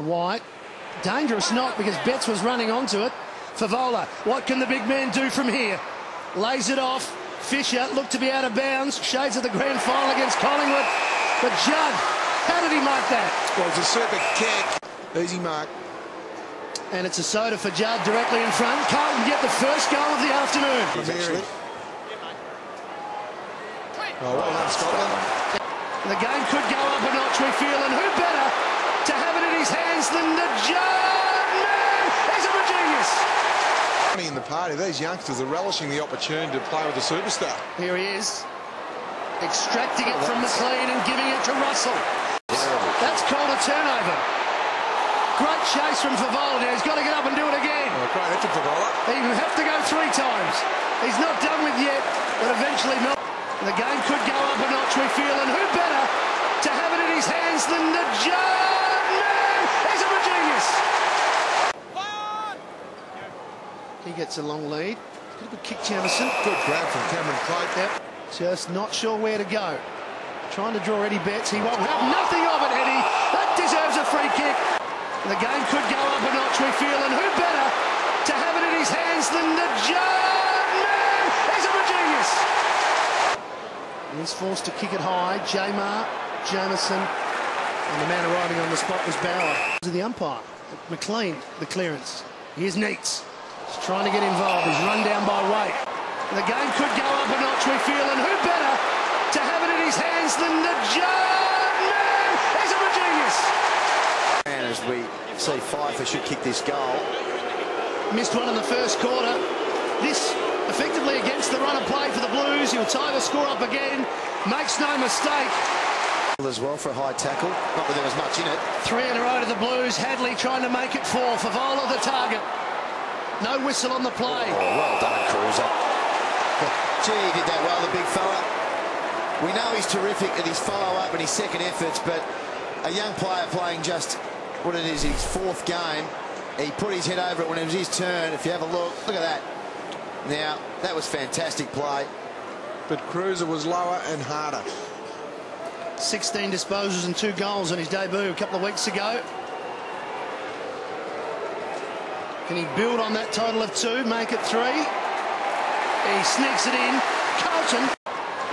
White. Dangerous knock because Betts was running onto it. Favola, what can the big man do from here? Lays it off. Fisher looked to be out of bounds. Shades of the grand final against Collingwood. But Judd, how did he mark that? Well, it's a super kick. Easy mark. And it's a soda for Judd directly in front. Carlton get the first goal of the afternoon. Oh, well done, Scotland. The game could go up a notch, we feel, and who better to have it in his hands than the Judd man? He's a genius. In the party, these youngsters are relishing the opportunity to play with a superstar. Here he is, extracting it from McLean and giving it to Russell. That's called a turnover. Great chase from Favola. Now he's got to get up and do it again. Oh, great effort, Favola. He will have to go 3 times. He's not done with yet, but eventually the game could go up a notch, we feel, and who better to have it in his hands than the Judd man? He's a genius. He gets a long lead. Got a good kick, Jamison. Good grab from Cameron Cloak. Yep. Just not sure where to go. Trying to draw Eddie Betts. He won't have nothing of it, Eddie. That deserves a free kick. The game could go up a notch, we feel, and who better to have it in his hands than the Judd man? He's a genius. He's forced to kick it high. Jamison, and the man arriving on the spot was Bauer. To the umpire, McLean, the clearance. Here's Neitz. He's trying to get involved. He's run down by weight. The game could go up a notch, we feel, and who better to have it in his hands than the Judd man? He's a genius. And as we see, Pfeiffer should kick this goal. Missed one in the first quarter. This effectively against the run of play for the Blues. He'll tie the score up again. Makes no mistake. As well for a high tackle. Not that there was much in it. 3 in a row to the Blues. Hadley trying to make it 4. Favola the target. No whistle on the play. Oh, well done, Cruiser. Gee, he did that well, the big fella. We know he's terrific at his follow-up and his second efforts, but a young player playing just what it is, his 4th game. He put his head over it when it was his turn. If you have a look at that. Now, that was fantastic play. But Cruiser was lower and harder. 16 disposals and 2 goals on his debut a couple of weeks ago. Can he build on that total of 2, make it 3? He sneaks it in. Carlton.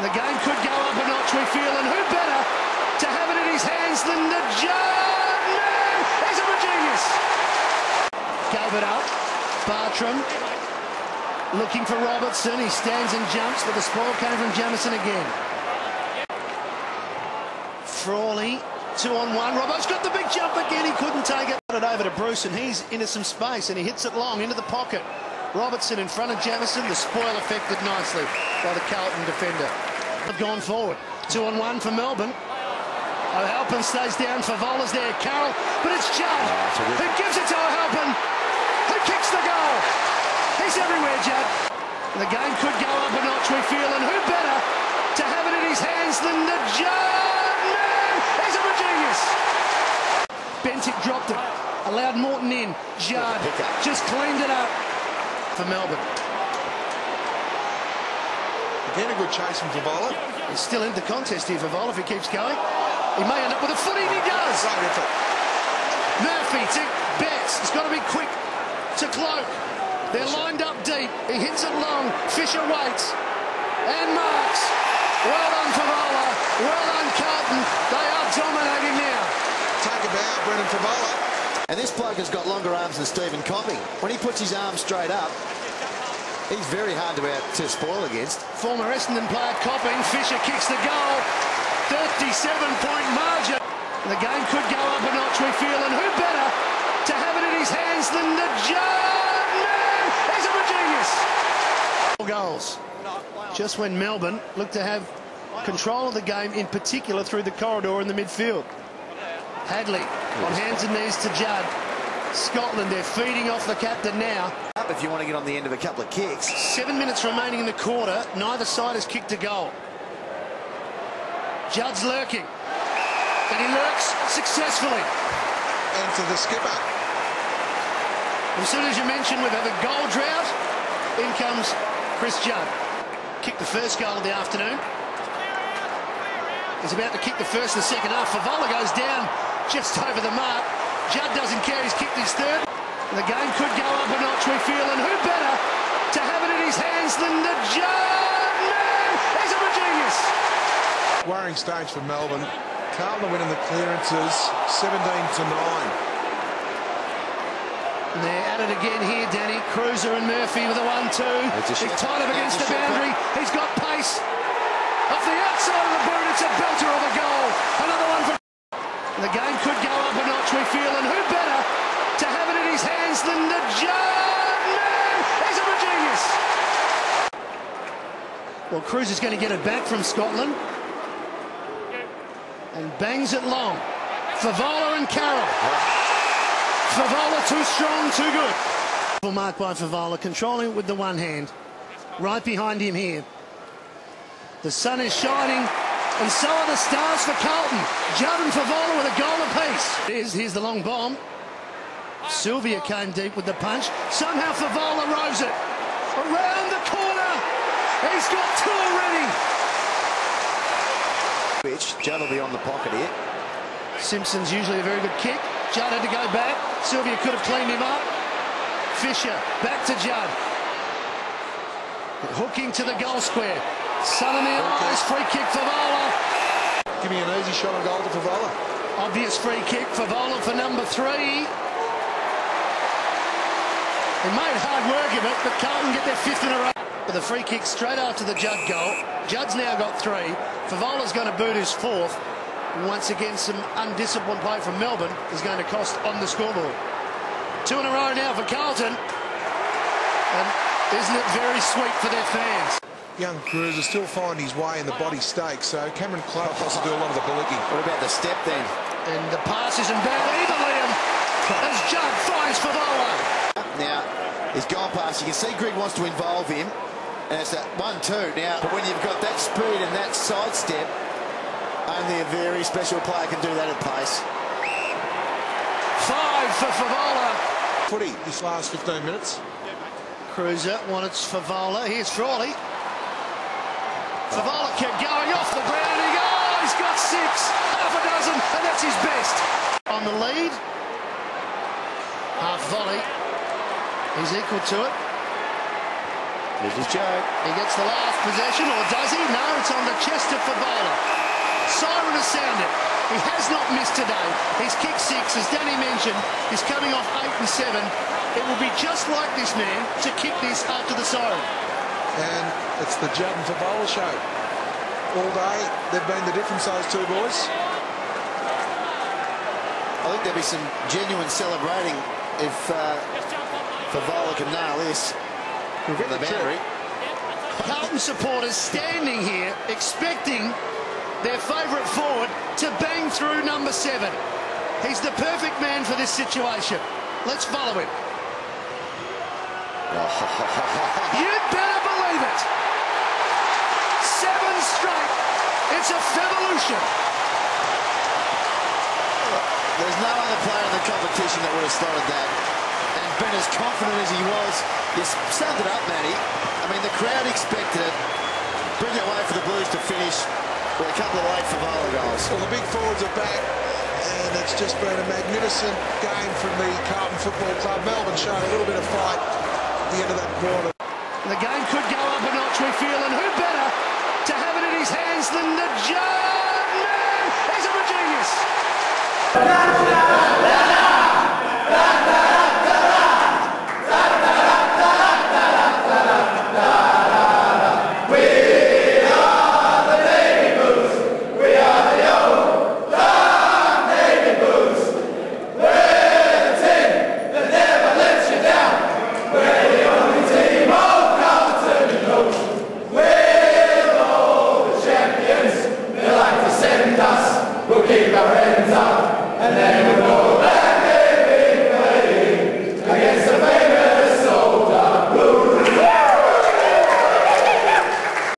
The game could go up a notch, we feel, and who better to have it in his hands than the Judd man? He's a genius. Gave it up. Bartram looking for Robertson. He stands and jumps, but the spoil came from Jamison again. Frawley, 2-on-1. Robbo's got the big jump again. He couldn't take it. Put it over to Bruce, and he's into some space, and he hits it long into the pocket. Robertson in front of Jamison. The spoil affected nicely by the Carlton defender. They've gone forward. 2-on-1 for Melbourne. O'Halpin stays down. Favola's there. Carroll, but it's Judd who gives it to O'Halpin, who kicks the goal. He's everywhere, Judd. The game could go up a notch, we feel, and who better to have it in his hands than the Judd man? He's a genius. Bentick dropped it, allowed Morton in. Judd just cleaned it up for Melbourne. Again, a good chase from Favola. He's still in the contest here, Favola, if he keeps going. He may end up with a footy, and he does. Great effort. Murphy to Betts. He's got to be quick to Cloak. They're lined up deep. He hits it long. Fisher waits and marks. Well done, Favola. Well done, Carlton. They are dominating now. Take a bow, Brendan Favola. And this bloke has got longer arms than Stephen Copping. When he puts his arms straight up, he's very hard to spoil against. Former Essendon player Copping. Fisher kicks the goal. 37-point margin. The game could go up a notch, we feel, and who better to have it in his hands than the Judd man? He's a genius. Goals. Just when Melbourne looked to have control of the game, in particular through the corridor in the midfield. Hadley on hands and knees to Judd. Scotland, they're feeding off the captain now. Up if you want to get on the end of a couple of kicks. 7 minutes remaining in the quarter. Neither side has kicked a goal. Judd's lurking. And he lurks successfully. And to the skipper. As soon as you mention we've had a goal drought, in comes Chris Judd. Kicked the first goal of the afternoon. He's about to kick the first and the second half. Favola goes down just over the mark. Judd doesn't care, he's kicked his third. The game could go up a notch, we feel, and who better to have it in his hands than the Judd man? He's a genius. Worrying stage for Melbourne. Carlton winning the clearances 17-9. And they're at it again here, Danny. Cruiser and Murphy with a 1-2. He's tied up against the boundary. He's got pace. Off the outside of the boot, it's a belter of a goal. Another one for... The game could go up a notch, we feel, and who better to have it in his hands than the Judd man? He's a genius. Well, Cruiser's going to get it back from Scotland. And bangs it long. Favola and Carroll. Favola too strong, too good. Mark by Favola, controlling it with the one hand. Right behind him here. The sun is shining, and so are the stars for Carlton. Judd and Favola with a goal apiece. Here's the long bomb. Sylvia came deep with the punch. Somehow Favola rose it. Around the corner. He's got two already. Judd will be on the pocket here. Simpson's usually a very good kick. Judd had to go back. Sylvia could have cleaned him up. Fisher back to Judd. Hooking to the goal square. Sun in the eyes. Free kick for Favola. Giving an easy shot on goal to Favola. Obvious free kick for Favola for number 3. They made hard work of it, but Carlton get their 5th in a row. With a free kick straight after the Judd goal. Judd's now got 3. Favola's going to boot his 4th. Once again, some undisciplined play from Melbourne is going to cost on the scoreboard. 2 in a row now for Carlton. And isn't it very sweet for their fans? Young Cruiser still find his way in the body stakes, so Cameron Clark has to do a lot of the bullocking. What about the step then? And the pass isn't bad either, Liam, as Judd finds Favola. Now, he's gone past. You can see Greg wants to involve him, and it's that 1-2 now. But when you've got that speed and that sidestep, only a very special player can do that at pace. 5 for Favola. Footy this last 15 minutes. Cruiser wants Favola. Here's Frawley. Favola kept going off the ground. He's got 6, half a dozen, and that's his best. On the lead. Half volley. He's equal to it. There's his joke. He gets the last possession, or does he? No, it's on the chest of Favola. Siren has sounded. He has not missed today. He's kicked 6, as Danny mentioned. He's coming off 8 and 7. It will be just like this man to kick this after the siren. And it's the Judd and Favola show. All day, they've been the difference, those two boys. I think there'll be some genuine celebrating if Favola can nail this from the boundary. Carlton supporters standing here expecting their favourite forward to bang through number 7. He's the perfect man for this situation. Let's follow him. You'd better believe it. 7 straight. It's a revolution. There's no other player in the competition that would have slotted that. And been as confident as he was. You summed it up, Matty. I mean, the crowd expected it. Brilliant way for the Blues to finish with a couple of late Favola goals. Well, the big forwards are back, and it's just been a magnificent game from the Carlton Football Club. Melbourne showed a little bit of fight at the end of that quarter. The game could go up a notch, we feel, and who better to have it in his hands than the Judd man? He's a genius. We'll keep our hands up and then we'll go.